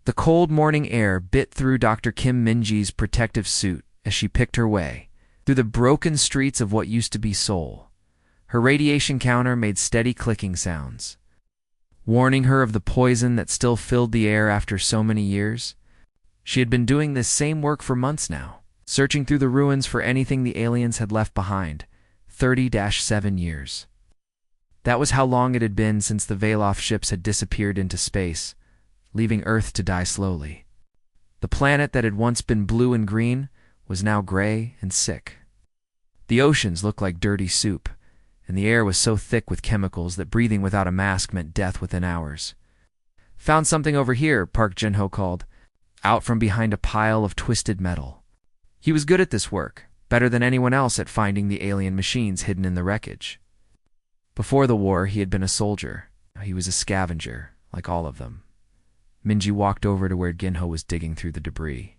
The cold morning air bit through Dr. Kim Minji's protective suit as she picked her way through the broken streets of what used to be Seoul. Her radiation counter made steady clicking sounds, warning her of the poison that still filled the air after so many years. She had been doing this same work for months now, searching through the ruins for anything the aliens had left behind. 30-7 years. That was how long it had been since the Veloth ships had disappeared into space, leaving Earth to die slowly. The planet that had once been blue and green was now gray and sick. The oceans looked like dirty soup, and the air was so thick with chemicals that breathing without a mask meant death within hours. "Found something over here," Park Jin-ho called, out from behind a pile of twisted metal. He was good at this work, better than anyone else at finding the alien machines hidden in the wreckage. Before the war, he had been a soldier. He was a scavenger, like all of them. Minji walked over to where Ginho was digging through the debris.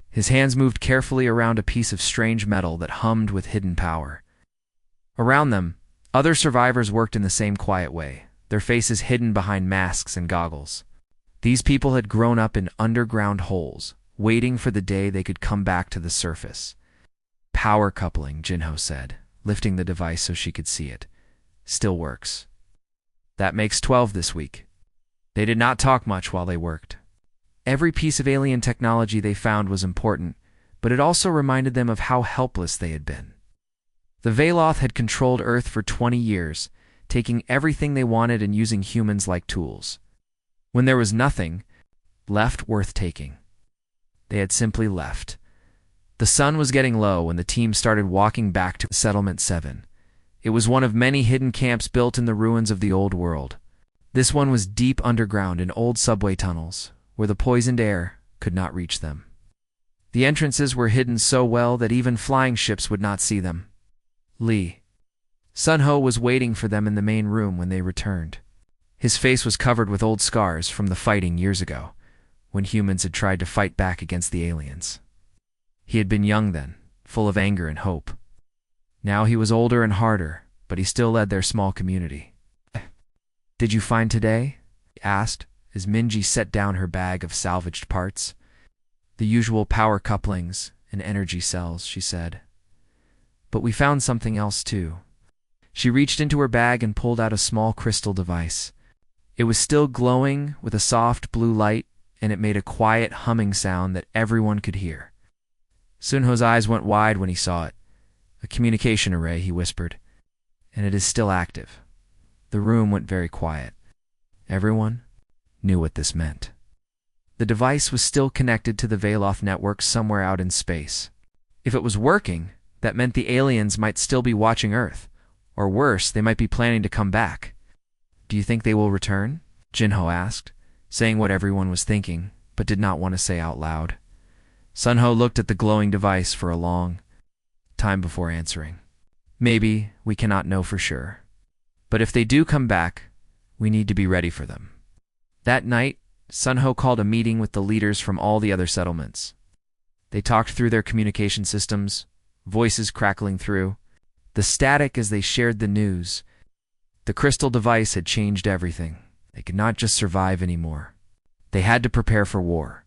His hands moved carefully around a piece of strange metal that hummed with hidden power. Around them, other survivors worked in the same quiet way, their faces hidden behind masks and goggles. These people had grown up in underground holes, waiting for the day they could come back to the surface. "Power coupling," Jinho said, lifting the device so she could see it. "Still works. That makes 12 this week." They did not talk much while they worked. Every piece of alien technology they found was important, but it also reminded them of how helpless they had been. The Veloth had controlled Earth for 20 years, taking everything they wanted and using humans like tools. When there was nothing left worth taking, they had simply left. The sun was getting low when the team started walking back to Settlement 7. It was one of many hidden camps built in the ruins of the old world. This one was deep underground in old subway tunnels, where the poisoned air could not reach them. The entrances were hidden so well that even flying ships would not see them. Lee Sun-ho was waiting for them in the main room when they returned. His face was covered with old scars from the fighting years ago, when humans had tried to fight back against the aliens. He had been young then, full of anger and hope. Now he was older and harder, but he still led their small community. "Did you find today?" he asked, as Minji set down her bag of salvaged parts. "The usual power couplings and energy cells," she said. "But we found something else too." She reached into her bag and pulled out a small crystal device. It was still glowing with a soft blue light, and it made a quiet humming sound that everyone could hear. Sunho's eyes went wide when he saw it. "A communication array," he whispered, "and it is still active." The room went very quiet. Everyone knew what this meant. The device was still connected to the Veloth network somewhere out in space. If it was working, that meant the aliens might still be watching Earth, or worse, they might be planning to come back. "Do you think they will return?" Jinho asked, saying what everyone was thinking, but did not want to say out loud. Sunho looked at the glowing device for a long time before answering. "Maybe, we cannot know for sure. But if they do come back, we need to be ready for them." That night, Sunho called a meeting with the leaders from all the other settlements. They talked through their communication systems, voices crackling through, the static as they shared the news. The crystal device had changed everything. They could not just survive anymore. They had to prepare for war.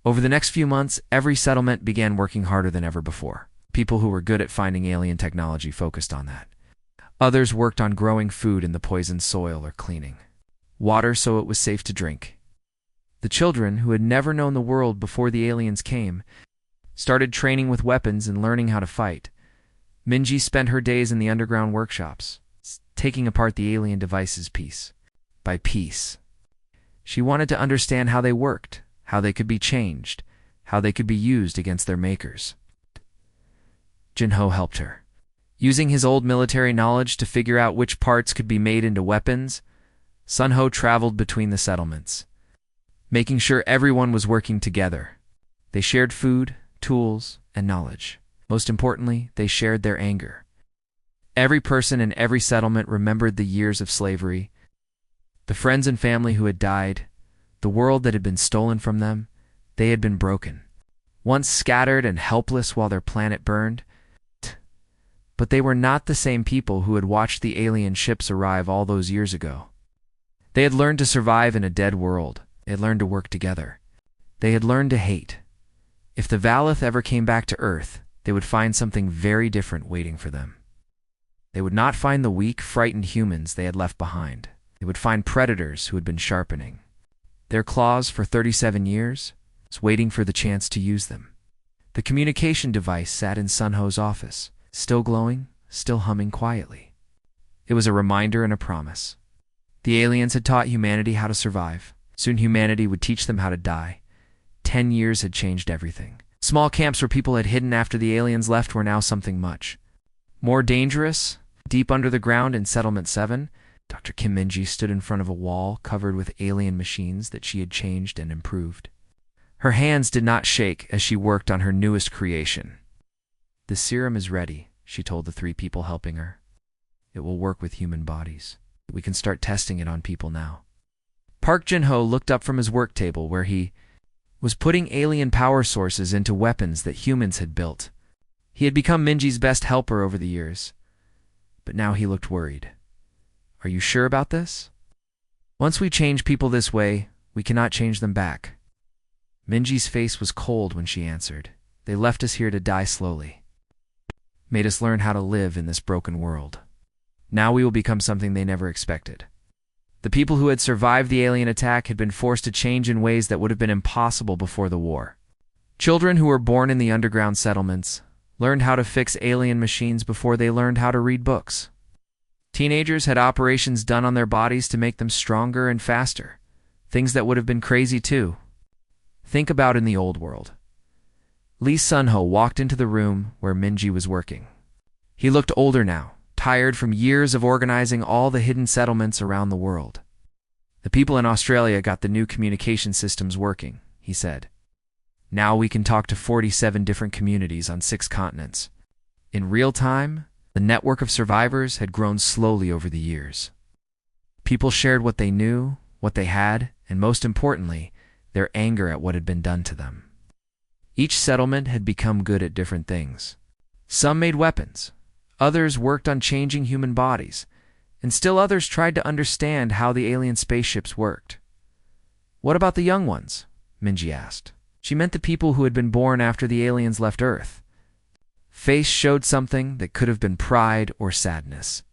Over the next few months, every settlement began working harder than ever before. People who were good at finding alien technology focused on that. Others worked on growing food in the poisoned soil or cleaning water so it was safe to drink. The children, who had never known the world before the aliens came, started training with weapons and learning how to fight. Minji spent her days in the underground workshops, taking apart the alien devices piece by piece. She wanted to understand how they worked, how they could be changed, how they could be used against their makers. Jinho helped her, using his old military knowledge to figure out which parts could be made into weapons. Sunho traveled between the settlements, making sure everyone was working together. They shared food, tools, and knowledge. Most importantly, they shared their anger. Every person in every settlement remembered the years of slavery, the friends and family who had died, the world that had been stolen from them. They had been broken, once scattered and helpless while their planet burned. But they were not the same people who had watched the alien ships arrive all those years ago. They had learned to survive in a dead world. They had learned to work together. They had learned to hate. If the Valith ever came back to Earth, they would find something very different waiting for them. They would not find the weak, frightened humans they had left behind. They would find predators who had been sharpening their claws for 37 years, waiting for the chance to use them. The communication device sat in Sun Ho's office, still glowing, still humming quietly. It was a reminder and a promise. The aliens had taught humanity how to survive. Soon humanity would teach them how to die. 10 years had changed everything. Small camps where people had hidden after the aliens left were now something much more dangerous. Deep under the ground in Settlement 7, Dr. Kim Minji stood in front of a wall covered with alien machines that she had changed and improved. Her hands did not shake as she worked on her newest creation. "The serum is ready," she told the 3 people helping her. "It will work with human bodies. We can start testing it on people now." Park Jin-ho looked up from his work table where he was putting alien power sources into weapons that humans had built. He had become Minji's best helper over the years, but now he looked worried. "Are you sure about this? Once we change people this way, we cannot change them back." Minji's face was cold when she answered. "They left us here to die slowly. Made us learn how to live in this broken world. Now we will become something they never expected." The people who had survived the alien attack had been forced to change in ways that would have been impossible before the war. Children who were born in the underground settlements learned how to fix alien machines before they learned how to read books. Teenagers had operations done on their bodies to make them stronger and faster, things that would have been crazy too. Think about in the old world. Lee Sun-ho walked into the room where Minji was working. He looked older now, tired from years of organizing all the hidden settlements around the world. "The people in Australia got the new communication systems working," he said. "Now we can talk to 47 different communities on 6 continents. In real time, the network of survivors had grown slowly over the years. People shared what they knew, what they had, and most importantly, their anger at what had been done to them. Each settlement had become good at different things. Some made weapons, others worked on changing human bodies, and still others tried to understand how the alien spaceships worked." "What about the young ones?" Minji asked. She meant the people who had been born after the aliens left Earth. Face showed something that could have been pride or sadness.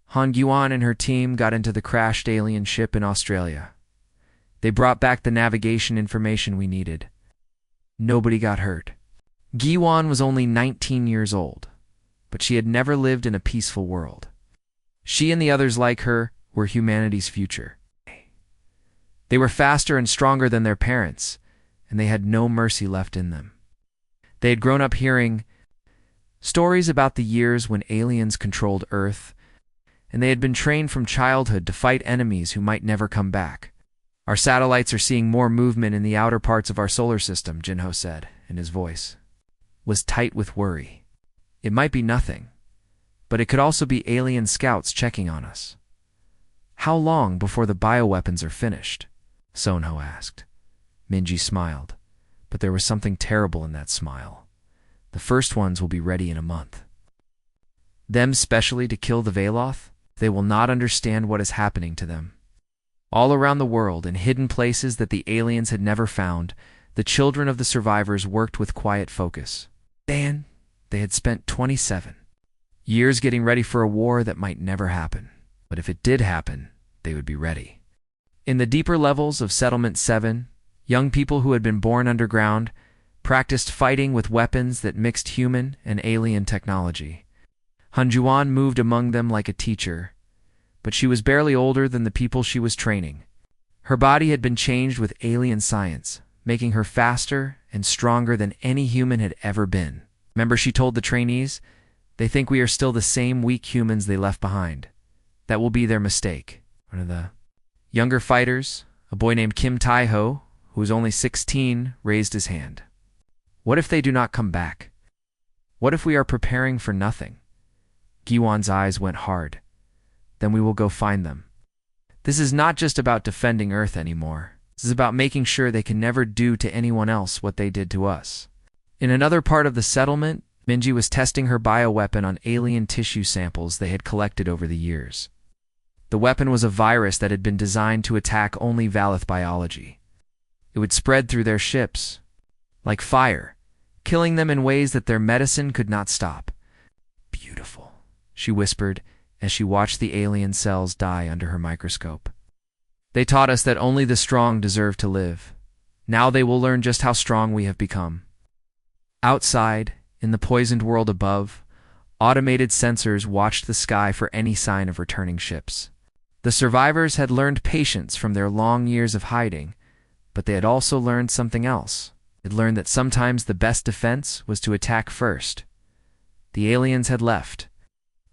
Han Gyuan and her team got into the crashed alien ship in Australia. They brought back the navigation information we needed. Nobody got hurt. Gyuan was only 19 years old, but she had never lived in a peaceful world. She and the others like her were humanity's future. They were faster and stronger than their parents, and they had no mercy left in them. They had grown up hearing stories about the years when aliens controlled Earth, and they had been trained from childhood to fight enemies who might never come back. "Our satellites are seeing more movement in the outer parts of our solar system," Jin-ho said, and his voice was tight with worry. "It might be nothing, but it could also be alien scouts checking on us." "How long before the bioweapons are finished?" Sun-ho asked. Minji smiled, but there was something terrible in that smile. "The first ones will be ready in a month. Them specially to kill the Veloth, they will not understand what is happening to them." All around the world, in hidden places that the aliens had never found, the children of the survivors worked with quiet focus. They had spent 27 years getting ready for a war that might never happen. But if it did happen, they would be ready. In the deeper levels of Settlement 7, young people who had been born underground practiced fighting with weapons that mixed human and alien technology. Han Juan moved among them like a teacher, but she was barely older than the people she was training. Her body had been changed with alien science, making her faster and stronger than any human had ever been. Remember, she told the trainees, "They think we are still the same weak humans they left behind. That will be their mistake." One of the younger fighters, a boy named Kim Tai-ho, who was only 16, raised his hand. "What if they do not come back? What if we are preparing for nothing?" Giwan's eyes went hard. "Then we will go find them. This is not just about defending Earth anymore. This is about making sure they can never do to anyone else what they did to us." In another part of the settlement, Minji was testing her bioweapon on alien tissue samples they had collected over the years. The weapon was a virus that had been designed to attack only Valith biology. It would spread through their ships like fire, killing them in ways that their medicine could not stop. Beautiful, she whispered as she watched the alien cells die under her microscope. They taught us that only the strong deserve to live. Now they will learn just how strong we have become. Outside, in the poisoned world above, automated sensors watched the sky for any sign of returning ships. The survivors had learned patience from their long years of hiding, but they had also learned something else. They had learned that sometimes the best defense was to attack first. The aliens had left,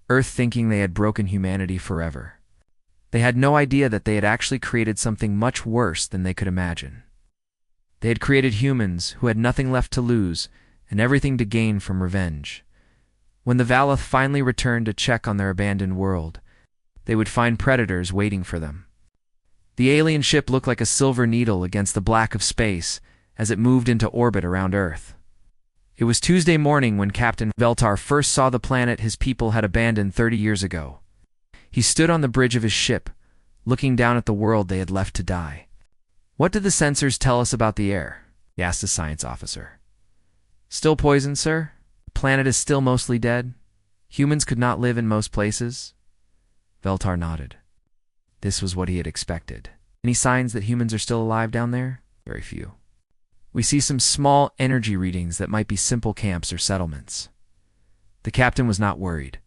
Earth thinking they had broken humanity forever. They had no idea that they had actually created something much worse than they could imagine. They had created humans who had nothing left to lose and everything to gain from revenge. When the Valath finally returned to check on their abandoned world, they would find predators waiting for them. The alien ship looked like a silver needle against the black of space as it moved into orbit around Earth. It was Tuesday morning when Captain Veltar first saw the planet his people had abandoned 30 years ago. He stood on the bridge of his ship, looking down at the world they had left to die. "What did the sensors tell us about the air?" he asked the science officer. "Still poison, sir? The planet is still mostly dead? Humans could not live in most places?" Veltar nodded. This was what he had expected. Any signs that humans are still alive down there? Very few. "We see some small energy readings that might be simple camps or settlements." The captain was not worried.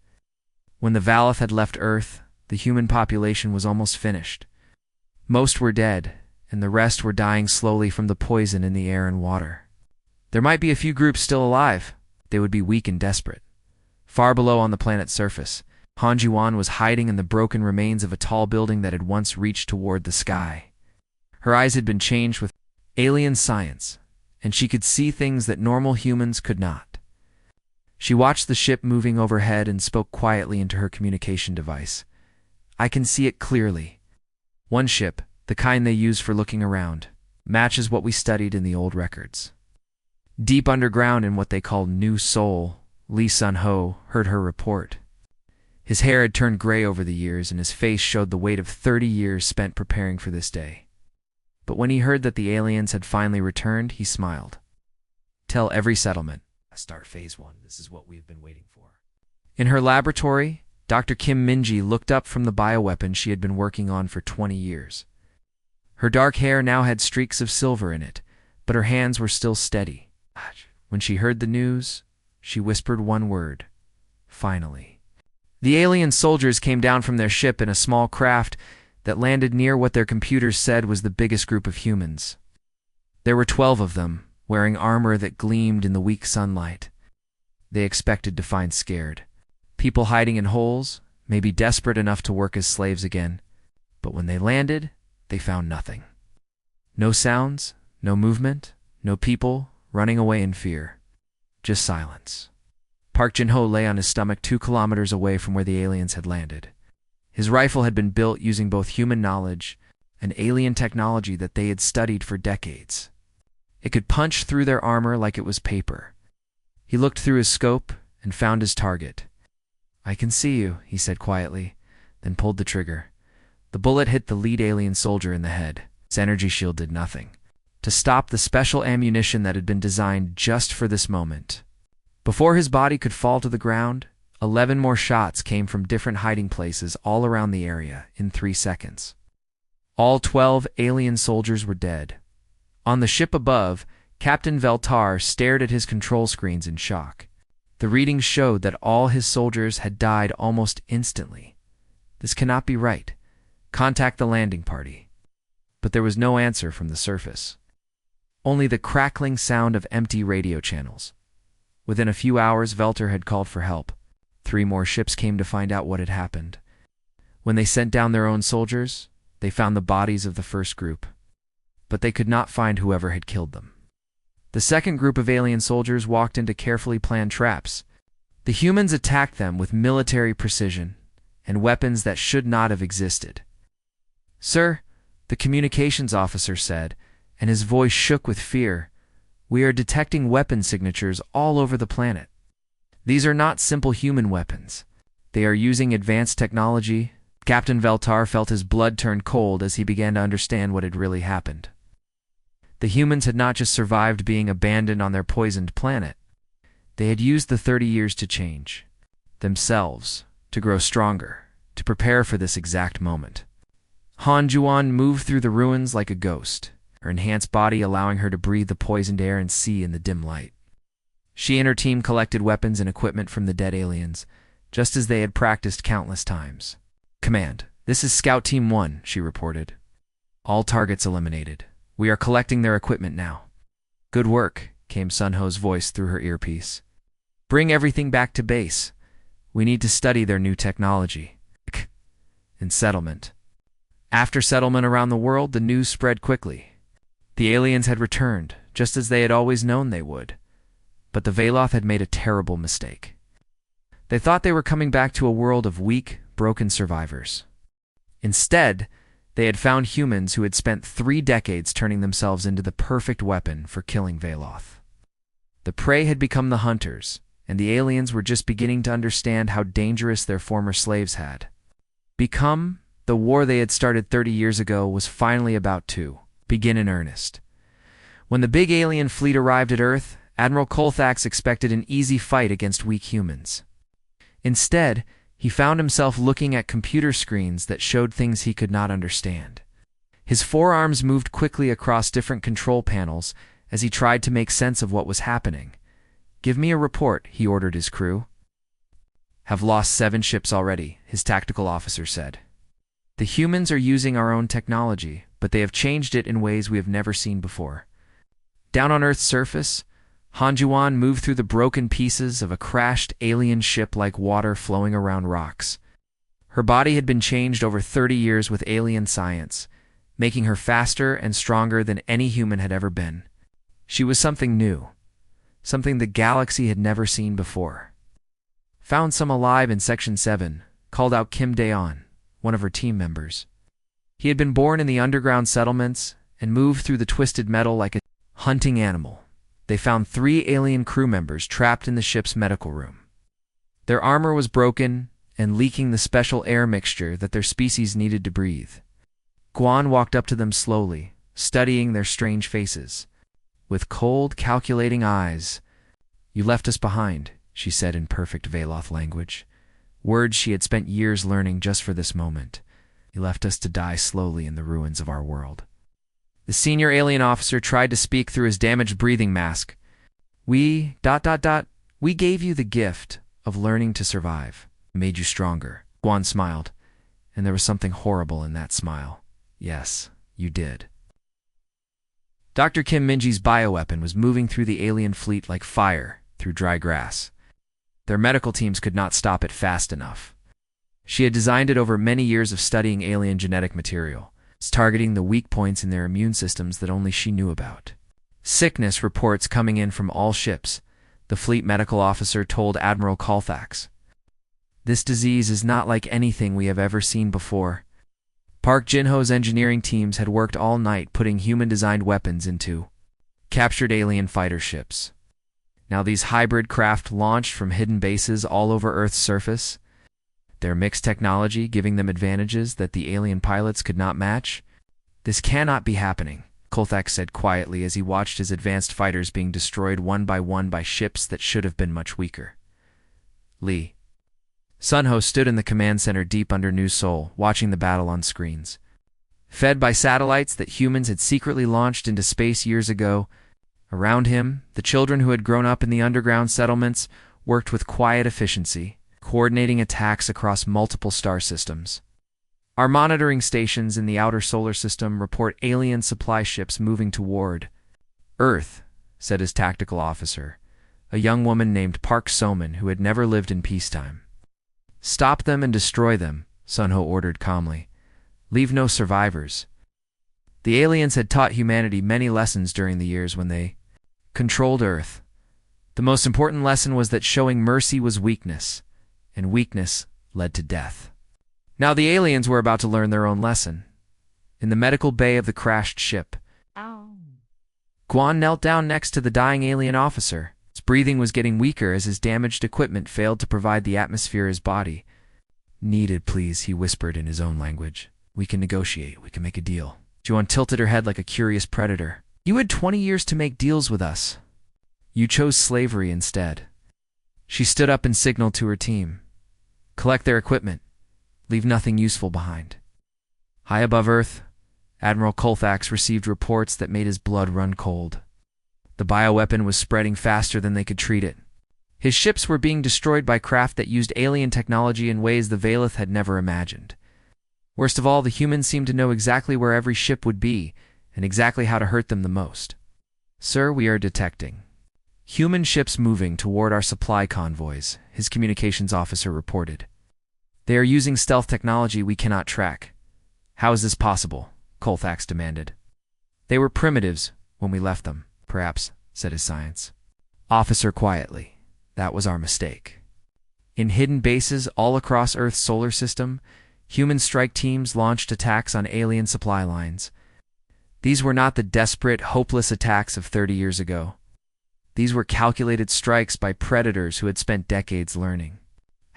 When the Valath had left Earth, the human population was almost finished. Most were dead, and the rest were dying slowly from the poison in the air and water. There might be a few groups still alive. They would be weak and desperate. Far below on the planet's surface, Han Juan was hiding in the broken remains of a tall building that had once reached toward the sky. Her eyes had been changed with alien science, and she could see things that normal humans could not. She watched the ship moving overhead and spoke quietly into her communication device. "I can see it clearly. One ship, the kind they use for looking around, matches what we studied in the old records." Deep underground in what they called New Seoul, Lee Sun-ho heard her report. His hair had turned gray over the years, and his face showed the weight of 30 years spent preparing for this day. But when he heard that the aliens had finally returned, he smiled. "Tell every settlement. Start phase 1. This is what we've been waiting for." In her laboratory, Dr. Kim Minji looked up from the bioweapon she had been working on for 20 years. Her dark hair now had streaks of silver in it, but her hands were still steady. When she heard the news, she whispered one word: "Finally." The alien soldiers came down from their ship in a small craft that landed near what their computers said was the biggest group of humans. There were 12 of them, wearing armor that gleamed in the weak sunlight. They expected to find scared people hiding in holes, maybe desperate enough to work as slaves again. But when they landed, they found nothing. No sounds, no movement, no people running away in fear. Just silence. Park Jin-ho lay on his stomach 2 kilometers away from where the aliens had landed. His rifle had been built using both human knowledge and alien technology that they had studied for decades. It could punch through their armor like it was paper. He looked through his scope and found his target. "I can see you," he said quietly, then pulled the trigger. The bullet hit the lead alien soldier in the head. Its energy shield did nothing to stop the special ammunition that had been designed just for this moment. Before his body could fall to the ground, 11 more shots came from different hiding places all around the area in 3 seconds. All 12 alien soldiers were dead. On the ship above, Captain Veltar stared at his control screens in shock. The readings showed that all his soldiers had died almost instantly. "This cannot be right. Contact the landing party." But there was no answer from the surface. Only the crackling sound of empty radio channels. Within a few hours, Veltar had called for help. 3 more ships came to find out what had happened. When they sent down their own soldiers, they found the bodies of the first group. But they could not find whoever had killed them. The second group of alien soldiers walked into carefully planned traps. The humans attacked them with military precision and weapons that should not have existed. "Sir," the communications officer said, and his voice shook with fear, "we are detecting weapon signatures all over the planet. These are not simple human weapons. They are using advanced technology." Captain Veltar felt his blood turn cold as he began to understand what had really happened. The humans had not just survived being abandoned on their poisoned planet. They had used the 30 years to change themselves, to grow stronger, to prepare for this exact moment. Han Juan moved through the ruins like a ghost, her enhanced body allowing her to breathe the poisoned air and see in the dim light. She and her team collected weapons and equipment from the dead aliens, just as they had practiced countless times. "Command, this is Scout Team 1, she reported. "All targets eliminated. We are collecting their equipment now." "Good work," came Sun Ho's voice through her earpiece. "Bring everything back to base. We need to study their new technology." In settlement. After settlement around the world, the news spread quickly. The aliens had returned, just as they had always known they would. But the Veloth had made a terrible mistake. They thought they were coming back to a world of weak, broken survivors. Instead, they had found humans who had spent 3 decades turning themselves into the perfect weapon for killing Veloth. The prey had become the hunters, and the aliens were just beginning to understand how dangerous their former slaves had become. The war they had started 30 years ago was finally about to begin in earnest. When the big alien fleet arrived at Earth, Admiral Colthax expected an easy fight against weak humans. Instead, he found himself looking at computer screens that showed things he could not understand. His forearms moved quickly across different control panels as he tried to make sense of what was happening. "Give me a report," he ordered his crew. "Have lost 7 ships already," his tactical officer said. "The humans are using our own technology, but they have changed it in ways we have never seen before." Down on Earth's surface, Han Juan moved through the broken pieces of a crashed alien ship like water flowing around rocks. Her body had been changed over 30 years with alien science, making her faster and stronger than any human had ever been. She was something new, something the galaxy had never seen before. "Found some alive in Section 7, called out Kim Daeon, one of her team members. He had been born in the underground settlements and moved through the twisted metal like a hunting animal. They found 3 alien crew members trapped in the ship's medical room. Their armor was broken and leaking the special air mixture that their species needed to breathe." Guan walked up to them slowly, studying their strange faces. With cold, calculating eyes, "You left us behind," she said in perfect Veloth language. Words she had spent years learning just for this moment. "You left us to die slowly in the ruins of our world." The senior alien officer tried to speak through his damaged breathing mask. We gave you the gift of learning to survive. Made you stronger." Guan smiled, and there was something horrible in that smile. "Yes, you did." Dr. Kim Minji's bioweapon was moving through the alien fleet like fire through dry grass. Their medical teams could not stop it fast enough. She had designed it over many years of studying alien genetic material, targeting the weak points in their immune systems that only she knew about. "Sickness reports coming in from all ships," the fleet medical officer told Admiral Colthax. "This disease is not like anything we have ever seen before." Park Jin-ho's engineering teams had worked all night putting human-designed weapons into captured alien fighter ships. Now these hybrid craft launched from hidden bases all over Earth's surface, their mixed technology giving them advantages that the alien pilots could not match. "This cannot be happening," Colthax said quietly as he watched his advanced fighters being destroyed one by ships that should have been much weaker. Lee. Sun Ho stood in the command center deep under New Seoul, watching the battle on screens. Fed by satellites that humans had secretly launched into space years ago, around him, the children who had grown up in the underground settlements worked with quiet efficiency, coordinating attacks across multiple star systems. "Our monitoring stations in the outer solar system report alien supply ships moving toward Earth," said his tactical officer, a young woman named Park So-min who had never lived in peacetime. "Stop them and destroy them," Sun Ho ordered calmly. "Leave no survivors." The aliens had taught humanity many lessons during the years when they controlled Earth. The most important lesson was that showing mercy was weakness, and weakness led to death. Now the aliens were about to learn their own lesson. In the medical bay of the crashed ship, Guan knelt down next to the dying alien officer. His breathing was getting weaker as his damaged equipment failed to provide the atmosphere his body needed. "Please," he whispered in his own language. "We can negotiate. We can make a deal." Juan tilted her head like a curious predator. You had 20 years to make deals with us. You chose slavery instead. She stood up and signaled to her team. Collect their equipment. Leave nothing useful behind. High above Earth, Admiral Colfax received reports that made his blood run cold. The bioweapon was spreading faster than they could treat it. His ships were being destroyed by craft that used alien technology in ways the Valith had never imagined. Worst of all, the humans seemed to know exactly where every ship would be and exactly how to hurt them the most. Sir, we are detecting human ships moving toward our supply convoys, his communications officer reported. They are using stealth technology we cannot track. How is this possible? Colfax demanded. They were primitives when we left them, perhaps, said his science officer quietly. That was our mistake. In hidden bases all across Earth's solar system, human strike teams launched attacks on alien supply lines. These were not the desperate, hopeless attacks of 30 years ago. These were calculated strikes by predators who had spent decades learning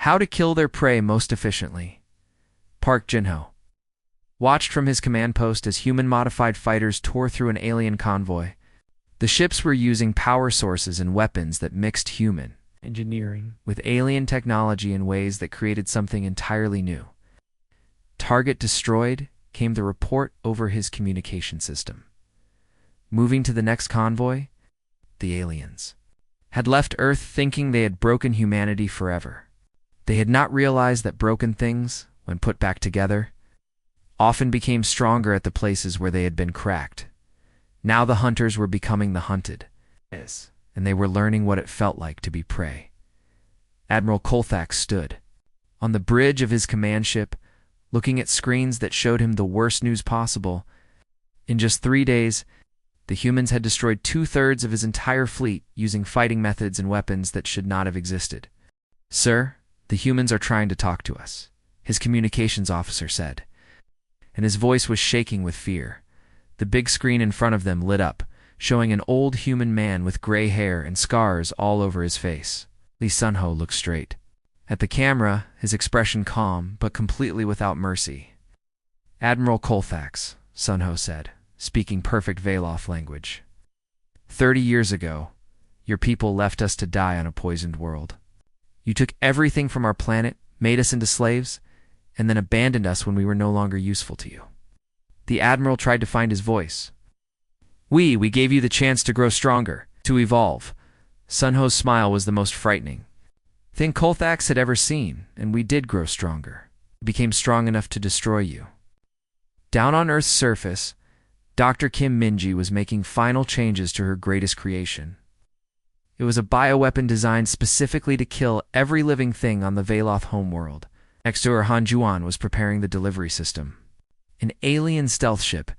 how to kill their prey most efficiently. Park Jin-ho watched from his command post as human-modified fighters tore through an alien convoy. The ships were using power sources and weapons that mixed human engineering with alien technology in ways that created something entirely new. Target destroyed, came the report over his communication system. Moving to the next convoy, the aliens had left Earth thinking they had broken humanity forever. They had not realized that broken things, when put back together, often became stronger at the places where they had been cracked. Now the hunters were becoming the hunted, and they were learning what it felt like to be prey. Admiral Colfax stood on the bridge of his command ship, looking at screens that showed him the worst news possible. In just 3 days, the humans had destroyed 2/3 of his entire fleet using fighting methods and weapons that should not have existed. Sir, the humans are trying to talk to us, his communications officer said, and his voice was shaking with fear. The big screen in front of them lit up, showing an old human man with gray hair and scars all over his face. Lee Sun-ho looked straight at the camera, his expression calm but completely without mercy. Admiral Colfax, Sun-ho said, speaking perfect Veloth language. 30 years ago, your people left us to die on a poisoned world. You took everything from our planet, made us into slaves, and then abandoned us when we were no longer useful to you. The Admiral tried to find his voice. We gave you the chance to grow stronger, to evolve. Sun-ho's smile was the most frightening thing Colfax had ever seen, and we did grow stronger. We became strong enough to destroy you. Down on Earth's surface, Dr. Kim Minji was making final changes to her greatest creation. It was a bioweapon designed specifically to kill every living thing on the Veloth homeworld. Next to her, Han Juan was preparing the delivery system, an alien stealth ship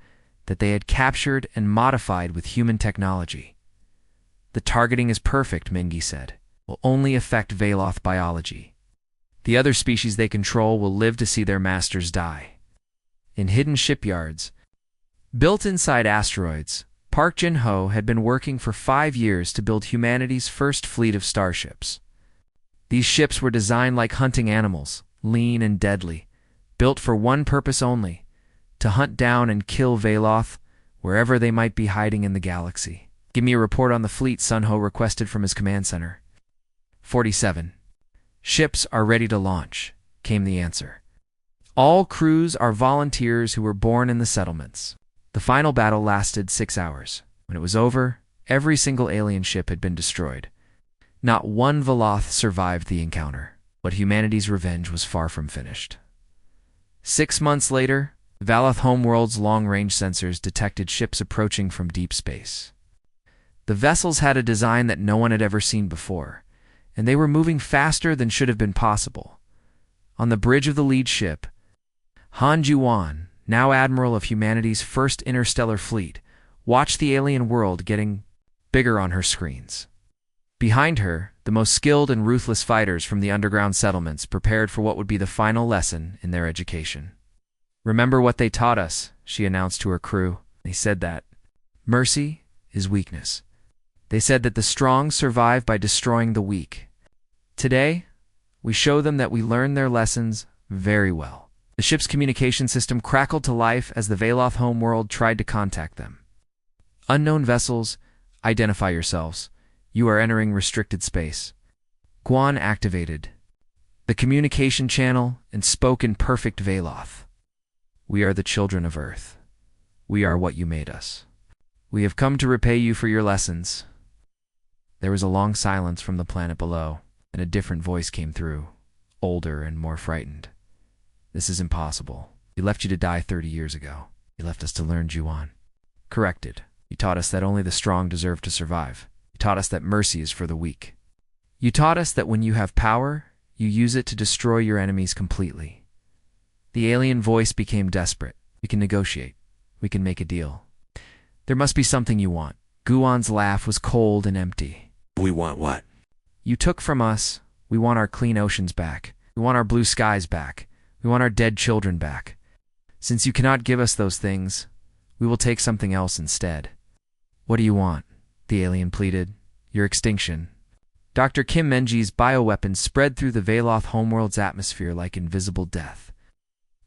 that they had captured and modified with human technology. The targeting is perfect, Mingi said. Will only affect Veloth biology. The other species they control will live to see their masters die. In hidden shipyards, built inside asteroids, Park Jin-ho had been working for 5 years to build humanity's first fleet of starships. These ships were designed like hunting animals, lean and deadly, built for one purpose only, to hunt down and kill Veloth wherever they might be hiding in the galaxy. Give me a report on the fleet, Sun-ho requested from his command center. 47. Ships are ready to launch, came the answer. All crews are volunteers who were born in the settlements. The final battle lasted 6 hours. When it was over, every single alien ship had been destroyed. Not one Veloth survived the encounter, but humanity's revenge was far from finished. 6 months later, Veloth homeworld's long-range sensors detected ships approaching from deep space. The vessels had a design that no one had ever seen before, and they were moving faster than should have been possible. On the bridge of the lead ship, Han Juan, now Admiral of humanity's first interstellar fleet, watched the alien world getting bigger on her screens. Behind her, the most skilled and ruthless fighters from the underground settlements prepared for what would be the final lesson in their education. Remember what they taught us, she announced to her crew. They said that mercy is weakness. They said that the strong survive by destroying the weak. Today, we show them that we learned their lessons very well. The ship's communication system crackled to life as the Veloth homeworld tried to contact them. Unknown vessels, identify yourselves. You are entering restricted space. Guan activated the communication channel and spoke in perfect Veloth. We are the children of Earth. We are what you made us. We have come to repay you for your lessons. There was a long silence from the planet below, and a different voice came through, older and more frightened. This is impossible. We left you to die 30 years ago. You left us to learn Juan. Corrected. You taught us that only the strong deserve to survive. You taught us that mercy is for the weak. You taught us that when you have power, you use it to destroy your enemies completely. The alien voice became desperate. We can negotiate. We can make a deal. There must be something you want. Guan's laugh was cold and empty. We want what? You took from us. We want our clean oceans back. We want our blue skies back. We want our dead children back. Since you cannot give us those things, we will take something else instead. What do you want? The alien pleaded. Your extinction. Dr. Kim Menji's bioweapons spread through the Veloth homeworld's atmosphere like invisible death.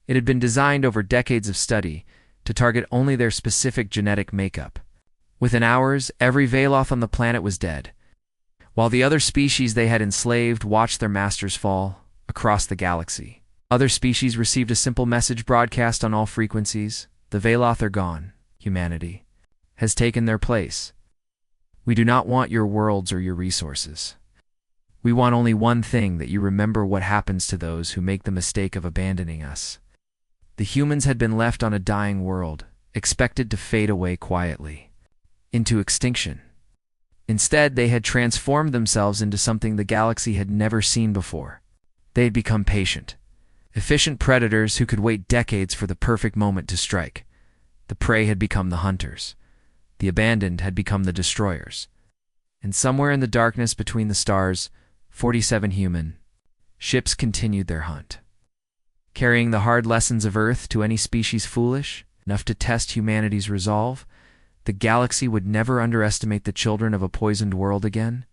It had been designed over decades of study to target only their specific genetic makeup. Within hours, every Veloth on the planet was dead, while the other species they had enslaved watched their masters fall across the galaxy. Other species received a simple message broadcast on all frequencies. The Veloth are gone. Humanity has taken their place. We do not want your worlds or your resources. We want only one thing, that you remember what happens to those who make the mistake of abandoning us. The humans had been left on a dying world, expected to fade away quietly, into extinction. Instead, they had transformed themselves into something the galaxy had never seen before. They had become patient, efficient predators who could wait decades for the perfect moment to strike. The prey had become the hunters. The abandoned had become the destroyers. And somewhere in the darkness between the stars, 47 human ships continued their hunt, carrying the hard lessons of Earth to any species foolish enough to test humanity's resolve. The galaxy would never underestimate the children of a poisoned world again.